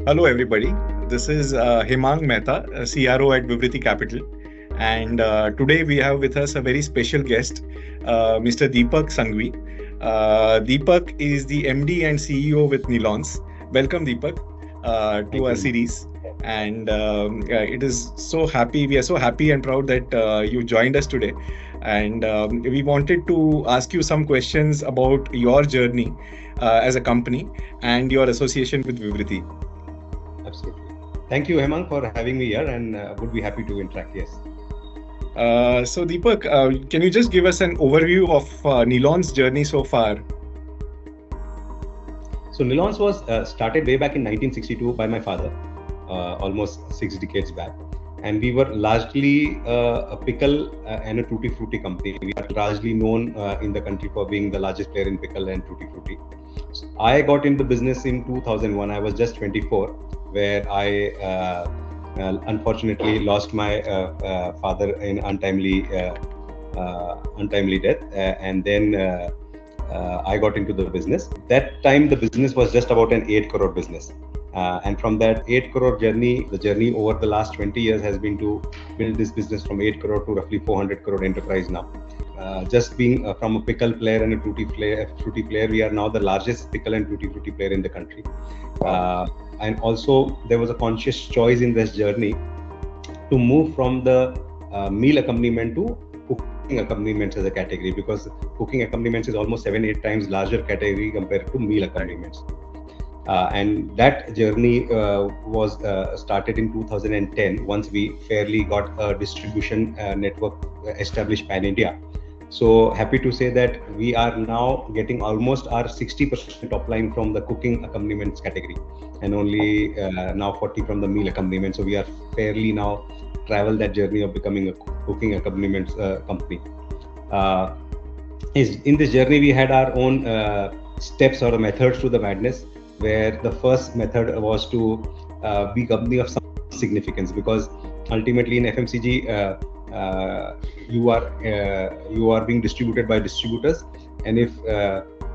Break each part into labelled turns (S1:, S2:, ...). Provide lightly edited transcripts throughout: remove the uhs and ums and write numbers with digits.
S1: Hello, everybody. This is Hemang Mehta, CRO at Vivriti Capital. And today we have with us a very special guest, Mr. Dipak Sanghavi. Dipak is the MD and CEO with Nilons. Welcome, Dipak, to
S2: Thank
S1: our
S2: you.
S1: series. And it is so happy. We are so happy and proud that you joined us today. And we wanted to ask you some questions about your journey as a company and your association with Vivriti.
S2: Absolutely. Thank you, Hemang, for having me here, and would be happy to interact. Yes.
S1: So Deepak, can you just give us an overview of Nilon's journey so far?
S2: So Nilons was started way back in 1962 by my father, almost 6 decades back, and we were largely a pickle and a tutti frutti company. We are largely known in the country for being the largest player in pickle and tutti frutti. So I got into business in 2001. I was just 24, where I unfortunately lost my father in untimely death, and then I got into the business. That time, the business was just about an 8 crore business. And from that 8 crore journey, the journey over the last 20 years has been to build this business from 8 crore to roughly 400 crore enterprise now. Just being from a pickle player and a fruity player, we are now the largest pickle and tutti frutti player in the country. And also, there was a conscious choice in this journey to move from the meal accompaniment to cooking accompaniments as a category, because cooking accompaniments is almost 7-8 times larger category compared to meal accompaniments. And that journey was started in 2010 once we fairly got a distribution network established pan India. So happy to say that we are now getting almost our 60% top line from the cooking accompaniments category, and only now 40 from the meal accompaniment. So we are fairly now travel that journey of becoming a cooking accompaniments company. Uh, in this journey, we had our own steps or methods to the madness, where the first method was to be company of some significance, because ultimately in FMCG, you are being distributed by distributors, and if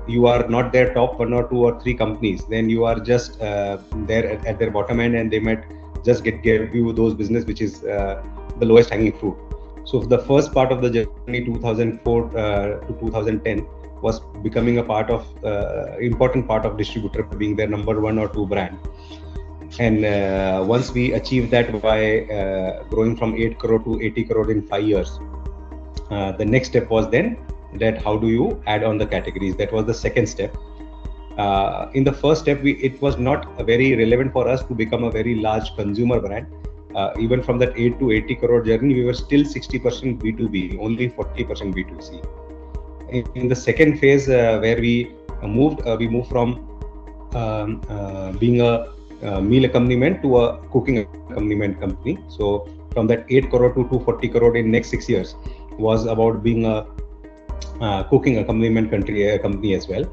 S2: you are not their top 1 or 2 or 3 companies, then you are just there at their bottom end, and they might just give you those business which is the lowest hanging fruit. So the first part of the journey, 2004 to 2010, was becoming a part of important part of distributor, being their number 1 or 2 brand. And once we achieved that by growing from 8 crore to 80 crore in 5 years, the next step was then that how do you add on the categories. That was the second step. In the first step, it was not very relevant for us to become a very large consumer brand. Even from that 8 to 80 crore journey, we were still 60% B2B, only 40% B2C. In the second phase, where we moved from being a meal accompaniment to a cooking accompaniment company. So from that 8 crore to 240 crore in next 6 years was about being a cooking accompaniment company as well.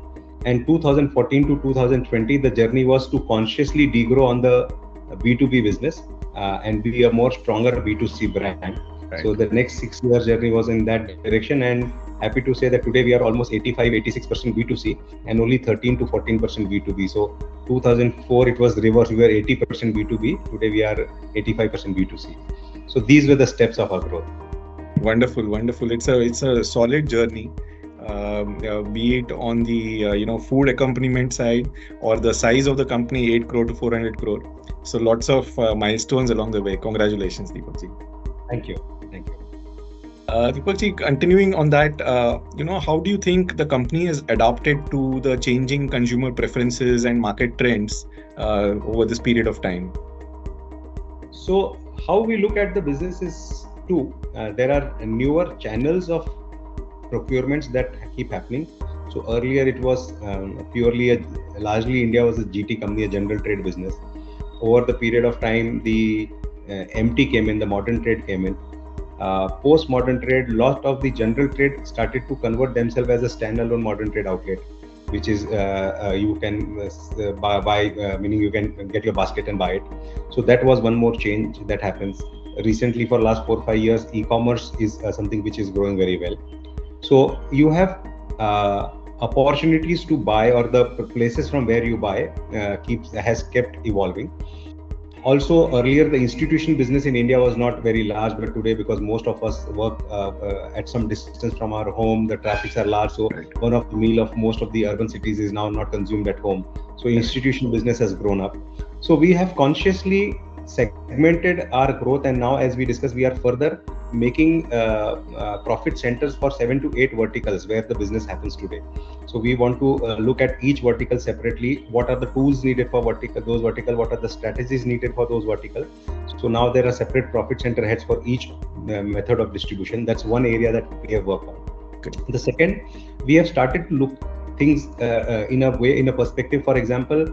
S2: And 2014 to 2020, the journey was to consciously degrow on the B2B business and be a more stronger B2C brand. Right. So the next 6 years journey was in that direction, and happy to say that today we are almost 85-86% B2C and only 13 to 14% B2B. So 2004 it was reverse. We were 80% B2B. Today we are 85% B2C. So these were the steps of our growth.
S1: Wonderful, wonderful. It's a solid journey. Be it on the food accompaniment side or the size of the company, 8 crore to 400 crore. So lots of milestones along the way. Congratulations, Deepak ji.
S2: Thank you. Thank you.
S1: Deepak ji, continuing on that, how do you think the company has adapted to the changing consumer preferences and market trends over this period of time?
S2: So how we look at the business is two. There are newer channels of procurements that keep happening. So earlier it was largely India was a GT company, a general trade business. Over the period of time, the MT came in, the modern trade came in. Post modern trade, lot of the general trade started to convert themselves as a standalone modern trade outlet, which is you can buy, meaning you can get your basket and buy it. So that was one more change that happens. Recently, for last 4-5 years, e-commerce is something which is growing very well. So you have a opportunities to buy or the places from where you buy has kept evolving. Also, earlier the institution business in India was not very large, but today, because most of us work at some distance from our home, the traffics are large. So one of the meal of most of the urban cities is now not consumed at home. So institution business has grown up. So we have consciously segmented our growth, and now, as we discussed, we are further making profit centers for 7 to 8 verticals where the business happens today. So we want to look at each vertical separately. What are the tools needed for those vertical? What are the strategies needed for those verticals? So now there are separate profit center heads for each method of distribution. That's one area that we have worked on. Okay. The second, we have started to look things in a perspective. For example,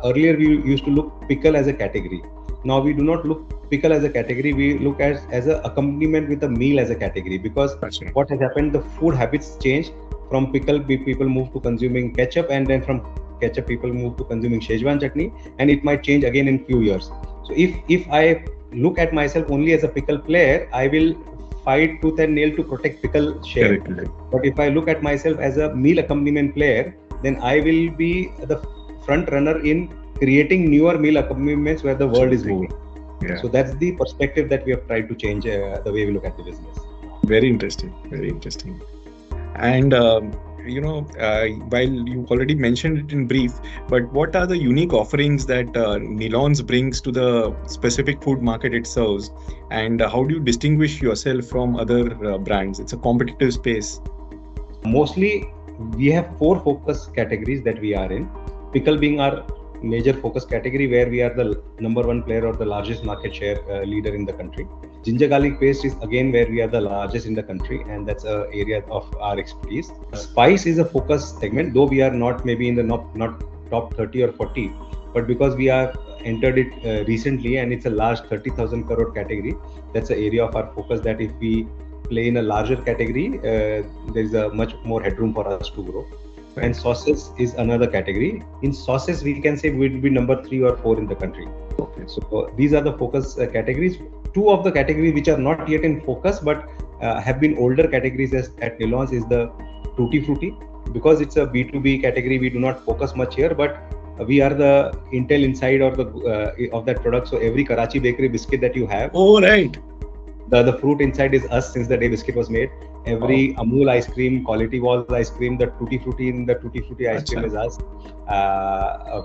S2: earlier we used to look pickle as a category. Now we do not look pickle as a category. We look at as an accompaniment with a meal as a category, because what has happened, the food habits change. From pickle, people move to consuming ketchup, and then from ketchup, people move to consuming Szechuan chutney, and it might change again in few years. So if I look at myself only as a pickle player, I will fight tooth and nail to protect pickle share. Correct. But if I look at myself as a meal accompaniment player, then I will be the front runner in creating newer meal accompaniments where the world is moving. Yeah. So that's the perspective that we have tried to change the way we look at the business.
S1: Very interesting. Very interesting. And while you already mentioned it in brief, but what are the unique offerings that Nilon's brings to the specific food market it serves, and how do you distinguish yourself from other brands? It's a competitive space.
S2: Mostly, we have 4 focus categories that we are in. Pickle being our major focus category, where we are the number 1 player or the largest market share leader in the country. Ginger garlic paste is again where we are the largest in the country, and that's an area of our expertise. Spice is a focus segment, though we are not maybe in the not top 30 or 40, but because we are entered it recently and it's a large 30,000 crore category, that's an area of our focus, that if we play in a larger category, there is a much more headroom for us to grow. And sauces is another category. In sauces, we can say we'll be number 3 or 4 in the country. Okay. So these are the focus categories. 2 of the categories which are not yet in focus but have been older categories at Nilon's is the Tutti Frutti. Because it's a B2B category, we do not focus much here, but we are the intel inside of that product. So every Karachi bakery biscuit that you have, the fruit inside is us since the day biscuit was made. Every Amul ice cream, Quality Walls ice cream, the Tutti Frutti in the Tutti Frutti ice cream is us.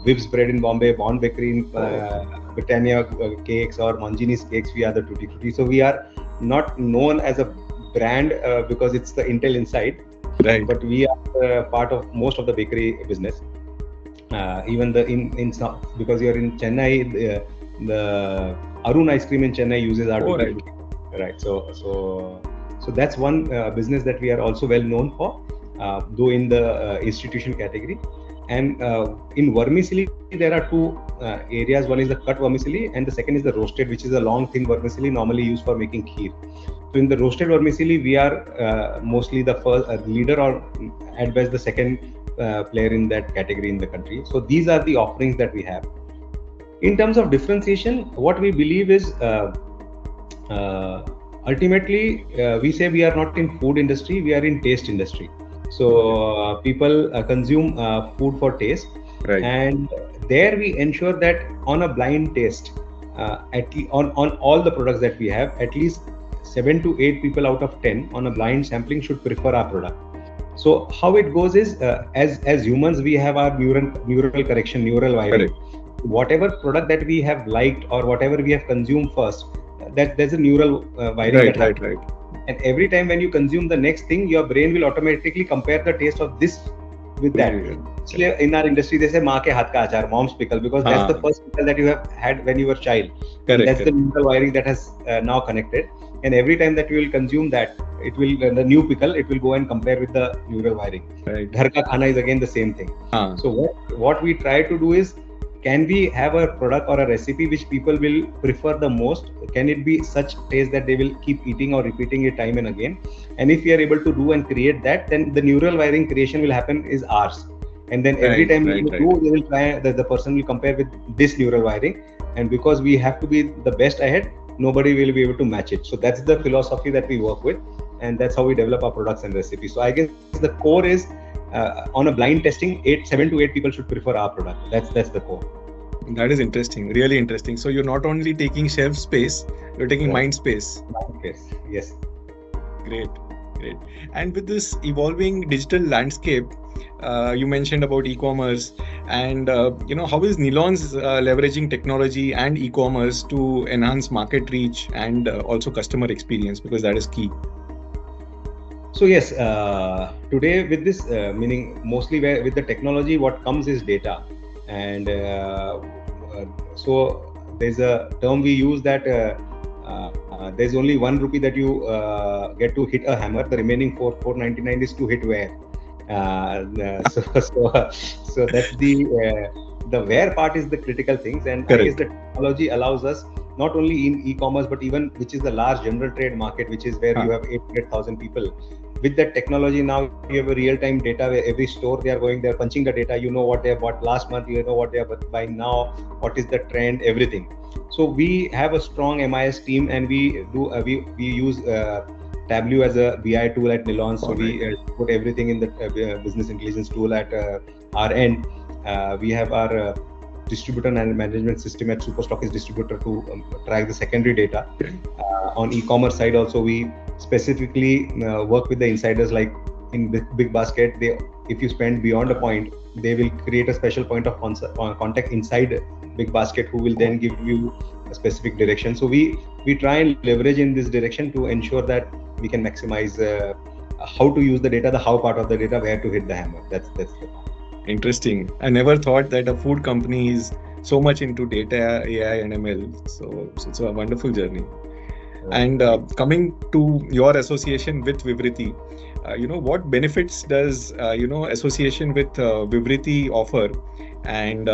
S2: Vibs bread in Bombay, Bond Bakery in Britannia cakes or Mangini's cakes, we are the Tutti Frutti. So we are not known as a brand because it's the intel inside, but we are part of most of the bakery business. Even because you're in Chennai, the Arun ice cream in Chennai uses our Tutti Frutti. Right. So that's one business that we are also well known for, though in the institution category. And in vermicelli, there are 2 areas. One is the cut vermicelli, and the second is the roasted, which is a long thin vermicelli normally used for making kheer. So in the roasted vermicelli, we are mostly the first leader, or at best the second player in that category in the country. So these are the offerings that we have. In terms of differentiation, what we believe is ultimately, we say we are not in food industry, we are in taste industry. So people consume food for taste, and there we ensure that on a blind taste, on all the products that we have, at least 7 to 8 people out of 10 on a blind sampling should prefer our product. So how it goes is, as humans, we have our neural correction, neural wiring. Whatever product that we have liked or whatever we have consumed first, that there's a neural wiring. Right. And every time when you consume the next thing, your brain will automatically compare the taste of this with that. In our industry, they say "maa ke haath ka achar," mom's pickle, because that's the first pickle that you have had when you were a child. That's the neural wiring that has now connected. And every time that you will consume that, it will the new pickle, it will go and compare with the neural wiring. Ghar ka khana is again the same thing. So what we try to do is, can we have a product or a recipe which people will prefer the most? Can it be such taste that they will keep eating or repeating it time and again? And if we are able to do and create that, then the neural wiring creation will happen is ours. And then every time we do, they will try, the person will compare with this neural wiring. And because we have to be the best ahead, nobody will be able to match it. So that's the philosophy that we work with. And that's how we develop our products and recipes. So I guess the core is on a blind testing, 7 to 8 people should prefer our product. That's the core.
S1: That is interesting, really interesting. So you're not only taking shelf space, you're taking mind space.
S2: Mind space, yes.
S1: Great. And with this evolving digital landscape, you mentioned about e-commerce, and how is Nilon's leveraging technology and e-commerce to enhance market reach and also customer experience, because that is key.
S2: So yes, today with this, meaning mostly with the technology, what comes is data, and so there's a term we use that there's only 1 rupee that you get to hit a hammer. The remaining 4.99 is to hit where. So that's the where part is the critical things, and I guess the technology allows us not only in e-commerce but even which is the large general trade market, which is where you have 800,000 people. With that technology now, you have a real-time data where every store they are going, they're punching the data. You know what they bought last month, you know what they are buying now, what is the trend, everything. So we have a strong MIS team, and we use Tableau as a BI tool at Nilon. So we put everything in the business intelligence tool at our end. We have our distributor and management system at Superstockist distributor to track the secondary data. On e-commerce side also, we specifically work with the insiders, like in Big Basket. If you spend beyond a point, they will create a special point of contact inside Big Basket, who will then give you a specific direction. So we try and leverage in this direction to ensure that we can maximize how to use the data, the how part of the data, where to hit the hammer. That's the part.
S1: Interesting. I never thought that a food company is so much into data, AI, and ML. So it's a wonderful journey. And coming to your association with Vivriti, what benefits does association with Vivriti offer, and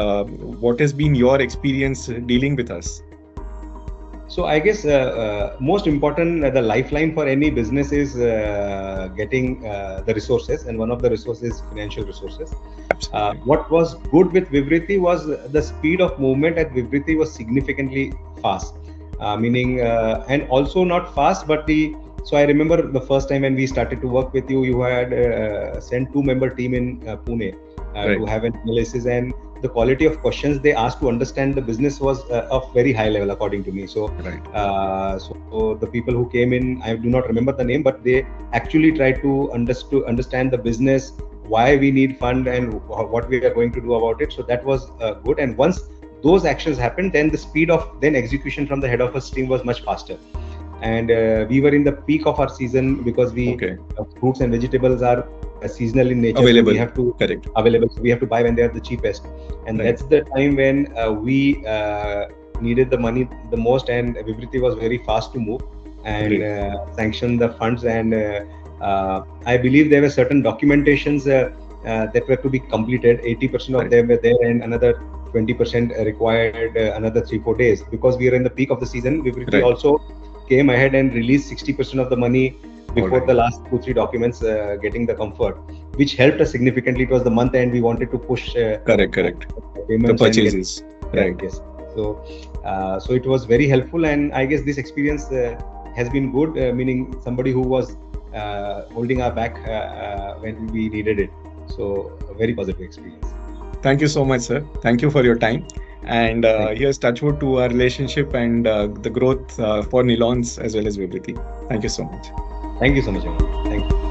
S1: what has been your experience dealing with us?
S2: So I guess most important, the lifeline for any business is getting the resources, and one of the resources is financial resources. What was good with Vivriti was the speed of movement at Vivriti was significantly fast. Meaning, and also not fast, but so I remember the first time when we started to work with you, you had sent 2-member team in Pune to have an analysis, and the quality of questions they asked to understand the business was of very high level, according to me. So, so the people who came in, I do not remember the name, but they actually tried to understand the business, why we need fund, and what we are going to do about it. So that was good. And once those actions happened, then the speed of execution from the head office team was much faster. And we were in the peak of our season, because fruits and vegetables are seasonal in nature.
S1: Available.
S2: So we have to available. So we have to buy when they are the cheapest. And that's the time when we needed the money the most, and Vivriti was very fast to move and sanction the funds. And I believe there were certain documentations that were to be completed. 80% of them were there, and another 20% required another 3-4 days, because we are in the peak of the season. Vivriti also came ahead and released 60% of the money before the last 2-3 documents getting the comfort, which helped us significantly. It was the month end, we wanted to push
S1: correct the purchases.
S2: Yes. So it was very helpful, and I guess this experience has been good, meaning somebody who was holding our back when we needed it. So a very positive experience.
S1: Thank you so much, sir. Thank you for your time. And here's touchwood to our relationship and the growth for Nilon's as well as Vivriti. Thank you so much.
S2: Thank you so much, Hemang. Thank you.